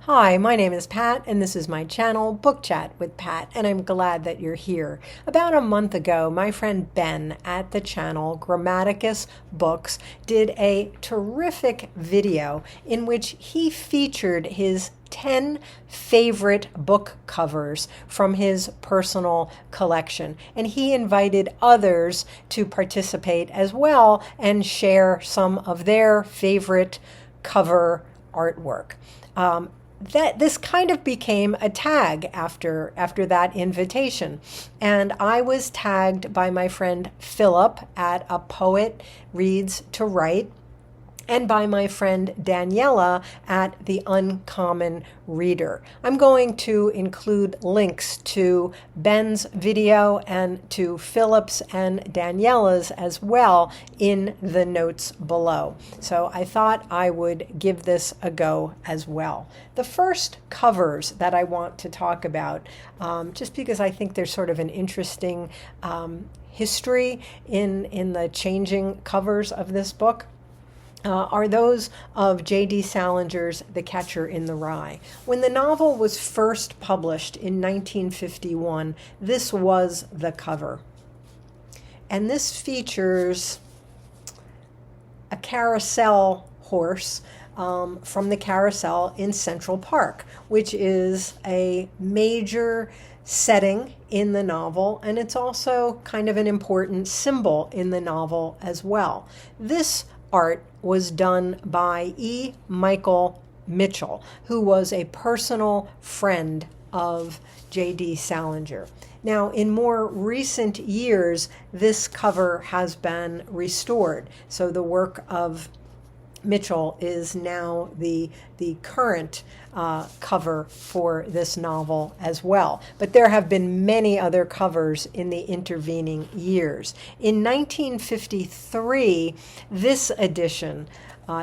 Hi, my name is Pat, and this is my channel, Book Chat with Pat, and I'm glad that you're here. About a month ago, my friend Ben at the channel, Grammaticus Books, did a terrific video in which he featured his 10 favorite book covers from his personal collection. And he invited others to participate as well and share some of their favorite cover artwork. That this kind of became a tag after that invitation. And I was tagged by my friend Phillip at A Poet Reads to Write, and by my friend Daniela at The Uncommon Reader. I'm going to include links to Ben's video and to Philip's and Daniela's as well in the notes below. So I thought I would give this a go as well. The first covers that I want to talk about, just because I think there's sort of an interesting history in the changing covers of this book, are those of J.D. Salinger's The Catcher in the Rye. When the novel was first published in 1951, this was the cover. And this features a carousel horse from the carousel in Central Park, which is a major setting in the novel, and it's also kind of an important symbol in the novel as well. This art was done by E. Michael Mitchell, who was a personal friend of J.D. Salinger. Now, in more recent years, this cover has been restored. So the work of Mitchell is now the current cover for this novel as well. But there have been many other covers in the intervening years. In 1953, this edition,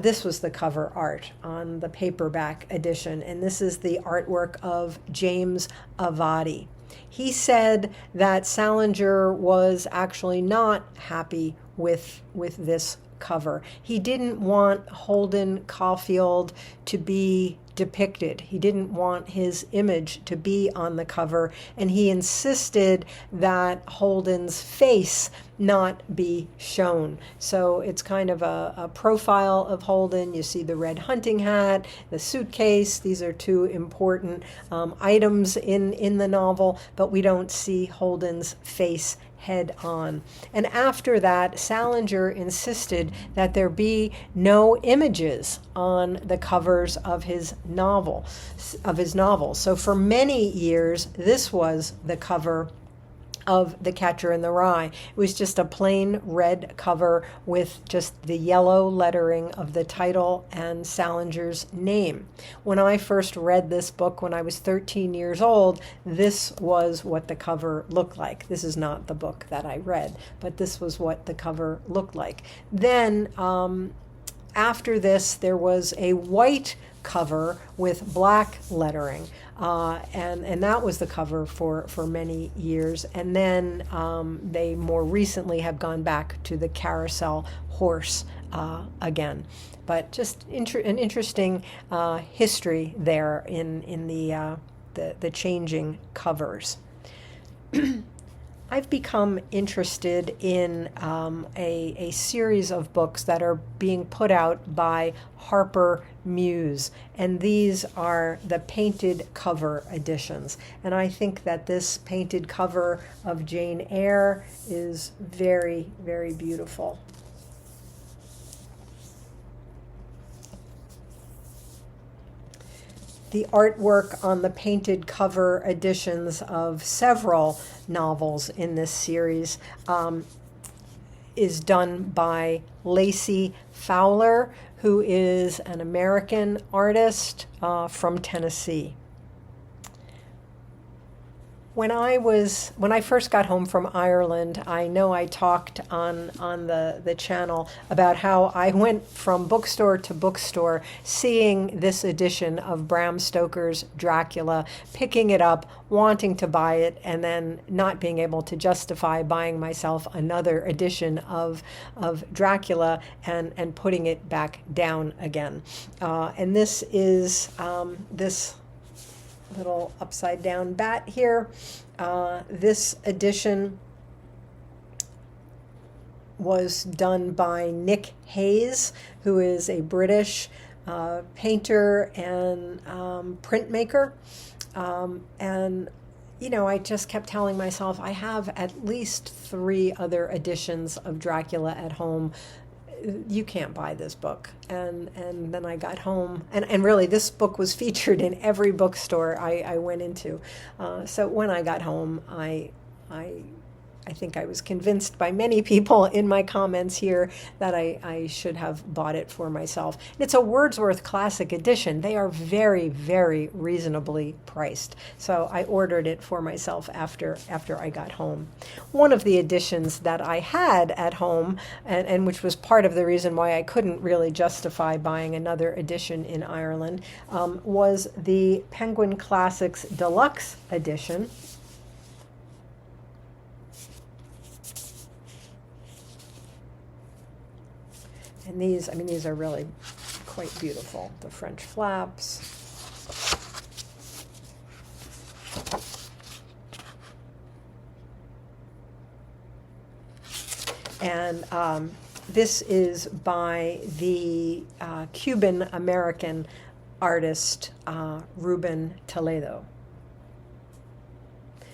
this was the cover art on the paperback edition, and this is the artwork of James Avati. He said that Salinger was actually not happy with this cover. He didn't want Holden Caulfield to be depicted. He didn't want his image to be on the cover, and he insisted that Holden's face not be shown. So it's kind of a profile of Holden. You see the red hunting hat, the suitcase. These are two important items in the novel, but we don't see Holden's face head on. And after that, Salinger insisted that there be no images on the covers of his novels. So for many years, this was the cover of The Catcher in the Rye. It was just a plain red cover with just the yellow lettering of the title and Salinger's name. When I first read this book when I was 13 years old, this was what the cover looked like. This is not the book that I read, but this was what the cover looked like. Then after this, there was a white cover with black lettering, and that was the cover for many years. And then they more recently have gone back to the carousel horse again. But just an interesting history there in the changing covers. I've become interested in a series of books that are being put out by Harper Muse, and these are the painted cover editions. And I think that this painted cover of Jane Eyre is very, very beautiful. The artwork on the painted cover editions of several novels in this series is done by Laci Fowler, who is an American artist from Tennessee. when I first got home from Ireland, I know I talked on the channel about how I went from bookstore to bookstore seeing this edition of Bram Stoker's Dracula, picking it up, wanting to buy it, and then not being able to justify buying myself another edition of Dracula and putting it back down again. And this is this little upside down bat here. This edition was done by Nick Hayes, who is a British painter and printmaker. And you know, I just kept telling myself I have at least 3 other editions of Dracula at home. You can't buy this book. And then I got home, and really this book was featured in every bookstore I went into. So when I got home, I think I was convinced by many people in my comments here that I should have bought it for myself. And it's a Wordsworth Classic edition. They are very, very reasonably priced. So I ordered it for myself after I got home. One of the editions that I had at home, and which was part of the reason why I couldn't really justify buying another edition in Ireland, was the Penguin Classics Deluxe edition. And these are really quite beautiful. The French flaps. And this is by the Cuban-American artist Ruben Toledo.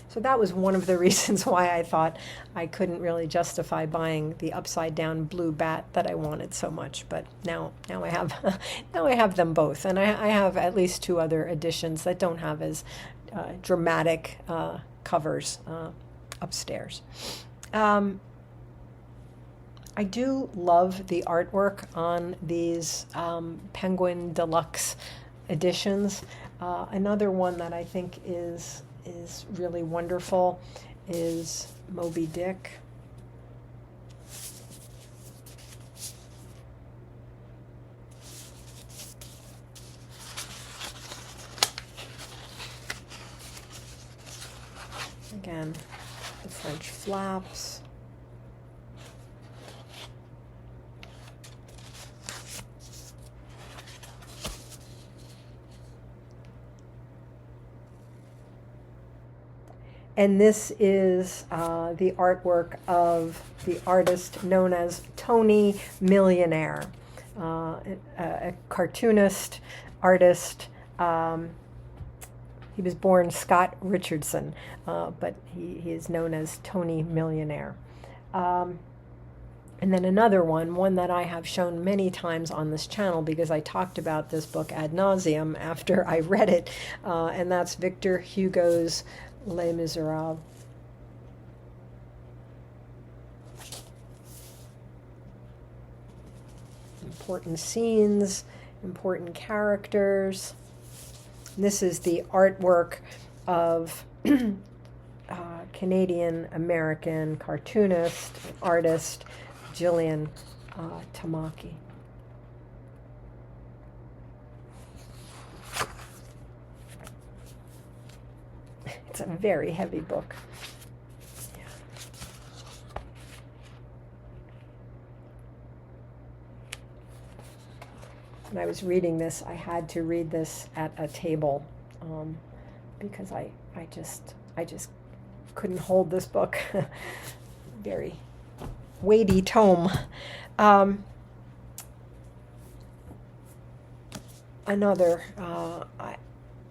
So that was one of the reasons why I thought I couldn't really justify buying the upside down blue bat that I wanted so much. But now I have now I have them both, and I have at least 2 other editions that don't have as dramatic covers upstairs. I do love the artwork on these Penguin Deluxe editions. Another one that I think is really wonderful is Moby Dick. Again, the French flaps. And this is the artwork of the artist known as Tony Millionaire, a cartoonist, artist. He was born Scott Richardson, but he is known as Tony Millionaire. And then another one that I have shown many times on this channel because I talked about this book ad nauseum after I read it, and that's Victor Hugo's Les Miserables. Important scenes, important characters. This is the artwork of Canadian-American cartoonist, artist, Jillian Tamaki. It's a very heavy book. Yeah. When I was reading this, I had to read this at a table because I just couldn't hold this book. Very weighty tome.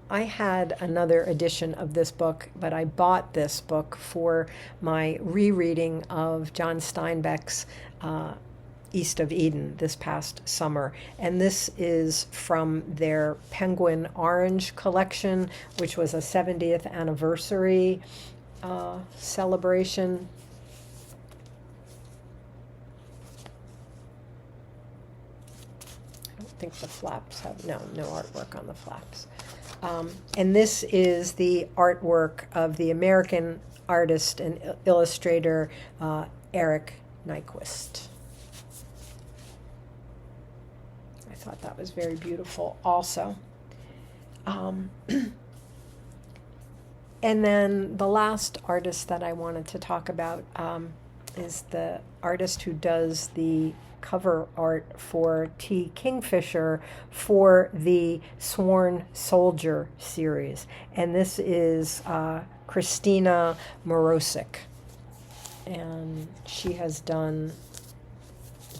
I had another edition of this book, but I bought this book for my rereading of John Steinbeck's East of Eden this past summer. And this is from their Penguin Orange collection, which was a 70th anniversary celebration. I don't think the flaps have, no artwork on the flaps. And this is the artwork of the American artist and illustrator Eric Nyquist. I thought that was very beautiful also. And then the last artist that I wanted to talk about is the artist who does the cover art for Kingfisher for the Sworn Soldier series. And this is Christina Mrozik. And she has done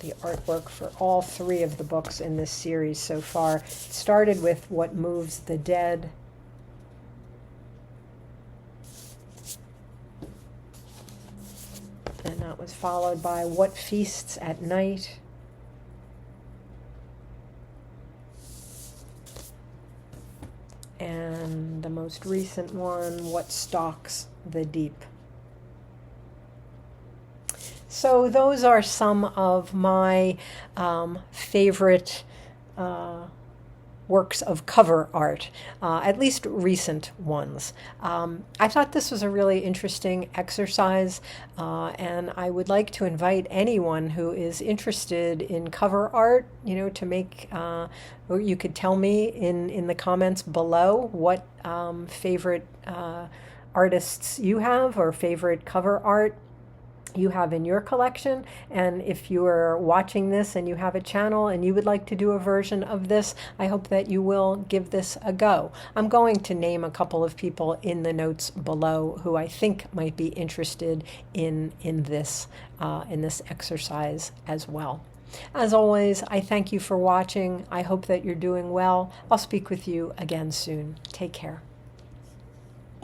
the artwork for all 3 of the books in this series so far. It started with What Moves the Dead. And that was followed by What Feasts at Night. And the most recent one, What Stalks the Deep. So those are some of my favorite works of cover art, at least recent ones. I thought this was a really interesting exercise, and I would like to invite anyone who is interested in cover art, to make, or you could tell me in the comments below what favorite artists you have or favorite cover art you have in your collection. And if you are watching this and you have a channel and you would like to do a version of this, I hope that you will give this a go. I'm going to name a couple of people in the notes below who I think might be interested in this exercise as well. As always, I thank you for watching. I hope that you're doing well. I'll speak with you again soon. Take care.